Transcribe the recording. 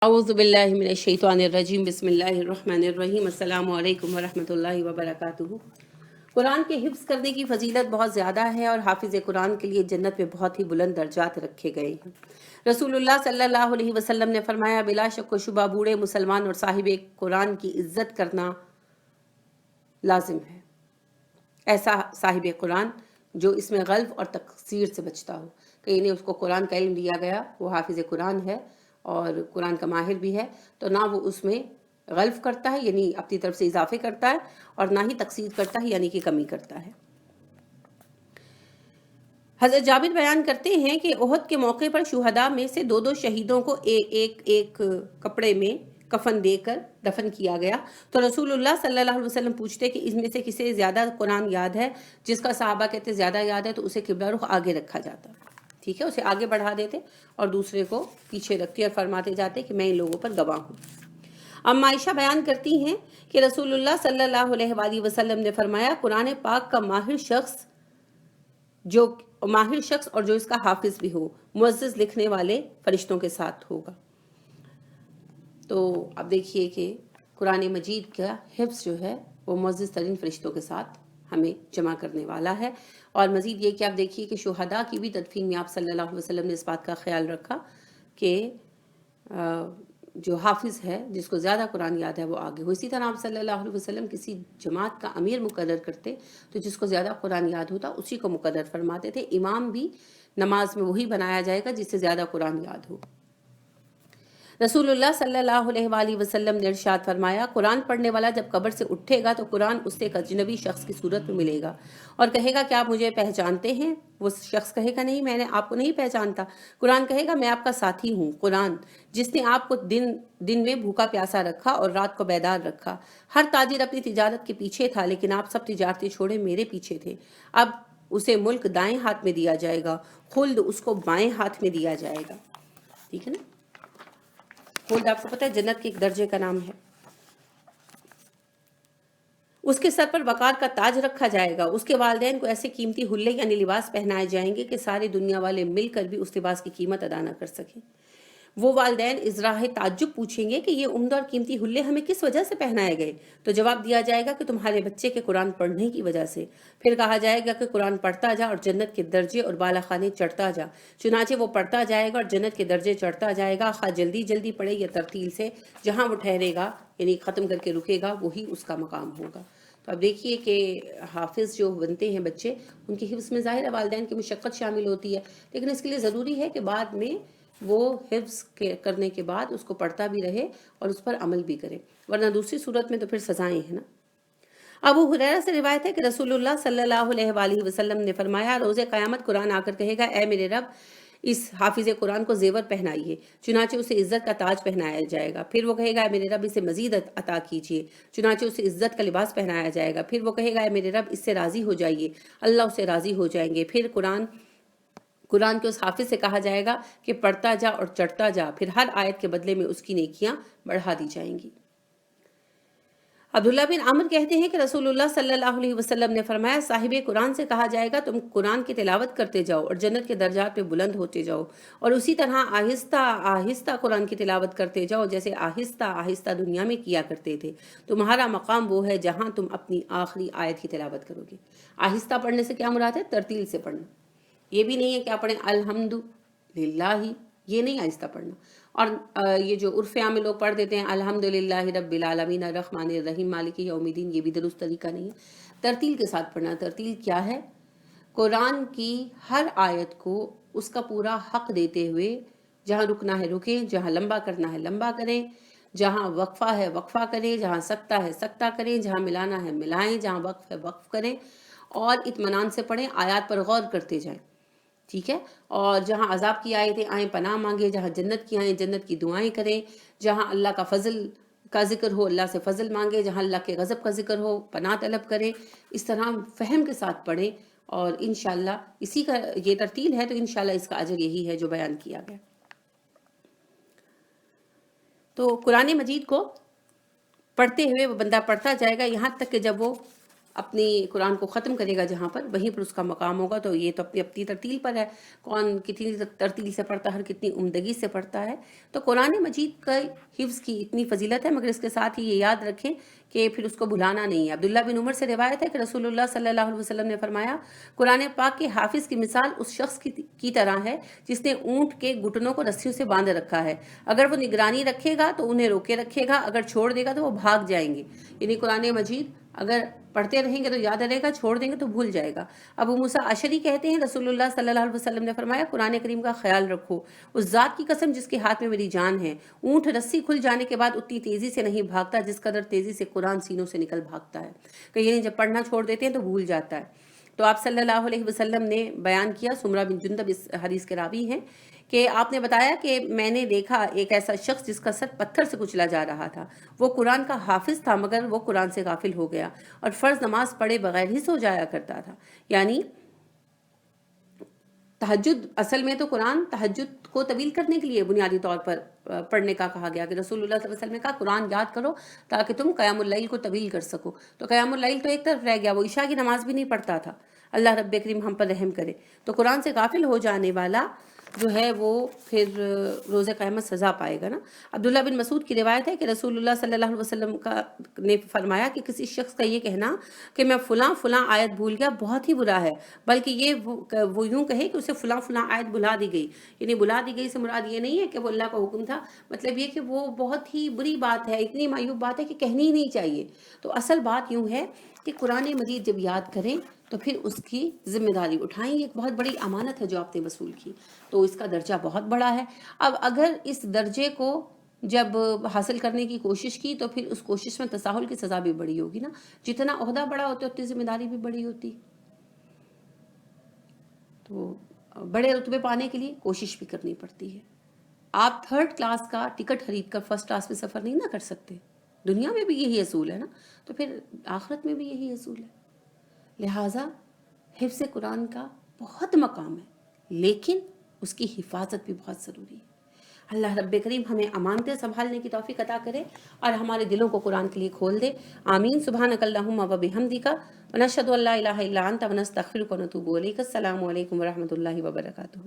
اعوذ باللہ من الشیطان الرجیم بسم اللہ الرحمن الرحیم السلام علیکم ورحمۃ اللہ وبرکاتہ۔ قرآن کے حفظ کرنے کی فضیلت بہت زیادہ ہے اور حافظ قرآن کے لیے جنت میں بہت ہی بلند درجات رکھے گئے ہیں۔ رسول اللہ صلی اللہ علیہ وسلم نے فرمایا، بلا شک و شبہ بوڑھے مسلمان اور صاحب قرآن کی عزت کرنا لازم ہے۔ ایسا صاحب قرآن جو اس میں غلط اور تقصیر سے بچتا ہو، کہ انہیں اس کو قرآن کا علم دیا گیا، وہ حافظ قرآن ہے اور قرآن کا ماہر بھی ہے، تو نہ وہ اس میں غلط کرتا ہے یعنی اپنی طرف سے اضافے کرتا ہے، اور نہ ہی تقصیر کرتا ہے یعنی کہ کمی کرتا ہے۔ حضرت جابر بیان کرتے ہیں کہ احد کے موقع پر شہداء میں سے دو شہیدوں کو ایک کپڑے میں کفن دے کر دفن کیا گیا، تو رسول اللہ صلی اللہ علیہ وسلم پوچھتے کہ اس میں سے کسے زیادہ قرآن یاد ہے؟ جس کا صحابہ کہتے زیادہ یاد ہے تو اسے قبلہ رخ آگے رکھا جاتا، ٹھیک ہے، اسے آگے بڑھا دیتے اور دوسرے کو پیچھے رکھتے اور فرماتے جاتے کہ میں ان لوگوں پر گواہ ہوں۔ ام عائشہ بیان کرتی ہیں کہ رسول اللہ صلی اللہ علیہ وآلہ وسلم نے فرمایا، قرآن پاک کا ماہر شخص اور جو اس کا حافظ بھی ہو، معزز لکھنے والے فرشتوں کے ساتھ ہوگا۔ تو اب دیکھیے کہ قرآن مجید کا حفظ جو ہے وہ معزز ترین فرشتوں کے ساتھ ہمیں جمع کرنے والا ہے، اور مزید یہ کہ آپ دیکھیے کہ شہداء کی بھی تدفین میں آپ صلی اللہ علیہ وسلم نے اس بات کا خیال رکھا کہ جو حافظ ہے، جس کو زیادہ قرآن یاد ہے، وہ آگے ہو۔ اسی طرح آپ صلی اللہ علیہ وسلم کسی جماعت کا امیر مقرر کرتے تو جس کو زیادہ قرآن یاد ہوتا اسی کو مقرر فرماتے تھے۔ امام بھی نماز میں وہی بنایا جائے گا جس سے زیادہ قرآن یاد ہو۔ رسول اللہ صلی اللہ علیہ وآلہ وسلم نے ارشاد فرمایا، قرآن پڑھنے والا جب قبر سے اٹھے گا تو قرآن اس سے ایک اجنبی شخص کی صورت میں ملے گا اور کہے گا، کیا آپ مجھے پہچانتے ہیں؟ وہ شخص کہے گا، نہیں، میں نے آپ کو نہیں پہچانتا۔ قرآن کہے گا، میں آپ کا ساتھی ہوں، قرآن جس نے آپ کو دن میں بھوکا پیاسا رکھا اور رات کو بیدار رکھا۔ ہر تاجر اپنی تجارت کے پیچھے تھا، لیکن آپ سب تجارتیں چھوڑے میرے پیچھے تھے۔ اب اسے ملک دائیں ہاتھ میں دیا جائے گا، خلد اس کو بائیں ہاتھ میں دیا جائے گا، ٹھیک ہے نا۔ خلد آپ کو پتہ ہے جنت کے ایک درجے کا نام ہے۔ اس کے سر پر وقار کا تاج رکھا جائے گا، اس کے والدین کو ایسے قیمتی حلے یعنی لباس پہنائے جائیں گے کہ ساری دنیا والے مل کر بھی اس لباس کی قیمت ادا نہ کر سکیں۔ وہ والدین اذراہ تعجب پوچھیں گے کہ یہ عمدہ اور قیمتی حلے ہمیں کس وجہ سے پہنائے گئے؟ تو جواب دیا جائے گا کہ تمہارے بچے کے قرآن پڑھنے کی وجہ سے۔ پھر کہا جائے گا کہ قرآن پڑھتا جا اور جنت کے درجے اور بالا خانے چڑھتا جا۔ چنانچہ وہ پڑھتا جائے گا اور جنت کے درجے چڑھتا جائے گا، خواہ جلدی جلدی پڑھے یا ترتیل سے، جہاں وہ ٹھہرے گا یعنی ختم کر کے رکے گا وہی اس کا مقام ہوگا۔ تو اب دیکھیے کہ حافظ جو بنتے ہیں بچے، ان کے حفظ میں ظاہر والدین کی مشقت شامل ہوتی ہے، لیکن اس کے لیے ضروری ہے کہ بعد میں وہ حفظ کرنے کے بعد اس کو پڑھتا بھی رہے اور اس پر عمل بھی کرے، ورنہ دوسری صورت میں تو پھر سزائیں ہیں نا۔ ابو ہریرہ سے روایت ہے کہ رسول اللہ صلی اللہ علیہ وآلہ وسلم نے فرمایا، روز قیامت قرآن آ کر کہے گا، اے میرے رب، اس حافظ قرآن کو زیور پہنائیے، چنانچہ اسے عزت کا تاج پہنایا جائے گا۔ پھر وہ کہے گا، اے میرے رب، اسے مزید عطا کیجیے، چنانچہ اسے عزت کا لباس پہنایا جائے گا۔ پھر وہ کہے گا، اے میرے رب، اس سے راضی ہو جائیے، اللہ اس سے راضی ہو جائیں گے۔ پھر قرآن کے اس حافظ سے کہا جائے گا کہ پڑھتا جا اور چڑھتا جا، پھر ہر آیت کے بدلے میں اس کی نیکیاں بڑھا دی جائیں گی۔ عبداللہ بن عمر کہتے ہیں کہ رسول اللہ صلی اللہ علیہ وسلم نے فرمایا، صاحب قرآن سے کہا جائے گا، تم قرآن کی تلاوت کرتے جاؤ اور جنت کے درجات پہ بلند ہوتے جاؤ، اور اسی طرح آہستہ آہستہ قرآن کی تلاوت کرتے جاؤ جیسے آہستہ آہستہ دنیا میں کیا کرتے تھے۔ تمہارا مقام وہ ہے جہاں تم اپنی آخری آیت کی تلاوت کرو گے۔ آہستہ پڑھنے سے کیا مراد ہے؟ ترتیل سے پڑھنا۔ یہ بھی نہیں ہے کہ آپ پڑھیں الحمد للہ، یہ نہیں آہستہ پڑھنا۔ اور یہ جو عرف عام میں لوگ پڑھ دیتے ہیں الحمد للہ رب العالمین الرحمن الرحیم مالک یوم الدین، یہ بھی درست طریقہ نہیں ہے۔ ترتیل کے ساتھ پڑھنا۔ ترتیل کیا ہے؟ قرآن کی ہر آیت کو اس کا پورا حق دیتے ہوئے، جہاں رکنا ہے رکیں، جہاں لمبا کرنا ہے لمبا کریں، جہاں وقفہ ہے وقفہ کریں، جہاں سکتہ ہے سکتہ کریں، جہاں ملانا ہے ملائیں، جہاں وقف ہے وقف کریں، اور اطمینان سے پڑھیں، آیات پر غور کرتے جائیں، ٹھیک ہے۔ اور جہاں عذاب کی آیتیں آئیں پناہ مانگے، جہاں جنت کی آئیں جنت کی دعائیں کریں، جہاں اللہ کا فضل کا ذکر ہو اللہ سے فضل مانگے، جہاں اللہ کے غضب کا ذکر ہو پناہ طلب کریں۔ اس طرح فہم کے ساتھ پڑھیں، اور انشاءاللہ اسی کا یہ ترتیل ہے، تو انشاءاللہ اس کا اجر یہی ہے جو بیان کیا گیا۔ تو قرآن مجید کو پڑھتے ہوئے وہ بندہ پڑھتا جائے گا یہاں تک کہ جب وہ اپنی قرآن کو ختم کرے گا جہاں پر، وہیں پر اس کا مقام ہوگا. تو یہ تو اپنی اپنی ترتیل پر ہے، کون کتنی ترتیل سے پڑھتا ہے، کتنی عمدگی سے پڑھتا ہے. تو قرآن مجید کا حفظ کی اتنی فضیلت ہے، مگر اس کے ساتھ ہی یہ یاد رکھیں کہ پھر اس کو بھلانا نہیں ہے. عبداللہ بن عمر سے روایت ہے کہ رسول اللہ صلی اللہ علیہ وسلم نے فرمایا، قرآن پاک کے حافظ کی مثال اس شخص کی طرح ہے جس نے اونٹ کے گھٹنوں کو رسیوں سے باندھ رکھا ہے. اگر وہ نگرانی رکھے گا تو انہیں روکے رکھے گا، اگر چھوڑ دے گا تو وہ بھاگ جائیں گے. یعنی قرآن مجید اگر پڑھتے رہیں گے تو یاد رہے گا، چھوڑ دیں گے تو بھول جائے گا. ابو موسیٰ اشعری کہتے ہیں رسول اللہ صلی اللہ علیہ وسلم نے فرمایا، قرآن کریم کا خیال رکھو، اس ذات کی قسم جس کے ہاتھ میں میری جان ہے، اونٹ رسی کھل جانے کے بعد اتنی تیزی سے نہیں بھاگتا جس قدر تیزی سے قرآن سینوں سے نکل بھاگتا ہے. کہ یعنی جب پڑھنا چھوڑ دیتے ہیں تو بھول جاتا ہے. تو آپ صلی اللہ علیہ وسلم نے بیان کیا، سمرہ بن جندب اس حدیث کے راوی ہیں، کہ آپ نے بتایا کہ میں نے دیکھا ایک ایسا شخص جس کا سر پتھر سے کچلا جا رہا تھا. وہ قرآن کا حافظ تھا مگر وہ قرآن سے غافل ہو گیا اور فرض نماز پڑھے بغیر ہی سو جایا کرتا تھا. یعنی تہجد، اصل میں تو قرآن تہجد کو طویل کرنے کے لیے بنیادی طور پر پڑھنے کا کہا گیا، کہ رسول اللہ صلی اللہ علیہ وسلم نے کہا قرآن یاد کرو تاکہ تم قیام اللیل کو طویل کر سکو. تو قیام اللیل تو ایک طرف رہ گیا، وہ عشاء کی نماز بھی نہیں پڑھتا تھا. اللہ رب کریم ہم پر رحم کرے. تو قرآن سے غافل ہو جانے والا جو ہے وہ پھر روز قیامت سزا پائے گا نا. عبداللہ بن مسعود کی روایت ہے کہ رسول اللہ صلی اللہ علیہ وسلم نے فرمایا کہ کسی شخص کا یہ کہنا کہ میں فلاں فلاں آیت بھول گیا بہت ہی برا ہے، بلکہ یہ وہ یوں کہے کہ اسے فلاں فلاں آیت بلا دی گئی. یعنی بلا دی گئی سے مراد یہ نہیں ہے کہ وہ اللہ کا حکم تھا، مطلب یہ کہ وہ بہت ہی بری بات ہے، اتنی معیوب بات ہے کہ کہنی ہی نہیں چاہیے. تو اصل بات یوں ہے کہ قرآن مجید جب یاد کریں تو پھر اس کی ذمہ داری اٹھائیں. یہ ایک بہت بڑی امانت ہے جو آپ نے وصول کی، تو اس کا درجہ بہت بڑا ہے. اب اگر اس درجے کو جب حاصل کرنے کی کوشش کی تو پھر اس کوشش میں تساہل کی سزا بھی بڑی ہوگی نا. جتنا عہدہ بڑا ہوتا ہے اتنی ذمہ داری بھی بڑی ہوتی. تو بڑے رتبے پانے کے لیے کوشش بھی کرنی پڑتی ہے. آپ تھرڈ کلاس کا ٹکٹ خرید کر فرسٹ کلاس میں سفر نہیں نہ کر سکتے. دنیا میں بھی یہی اصول ہے نا، تو پھر آخرت میں بھی یہی اصول ہے. لہٰذا حفظ قرآن کا بہت مقام ہے، لیکن اس کی حفاظت بھی بہت ضروری ہے. اللہ رب کریم ہمیں امانتیں سنبھالنے کی توفیق عطا کرے اور ہمارے دلوں کو قرآن کے لیے کھول دے. آمین. سبحانک اللہم و بحمدک ونشہد ان لا الہ الا انت ونستغفرک ونتوب الیک. السلام علیکم ورحمۃ اللہ وبرکاتہ.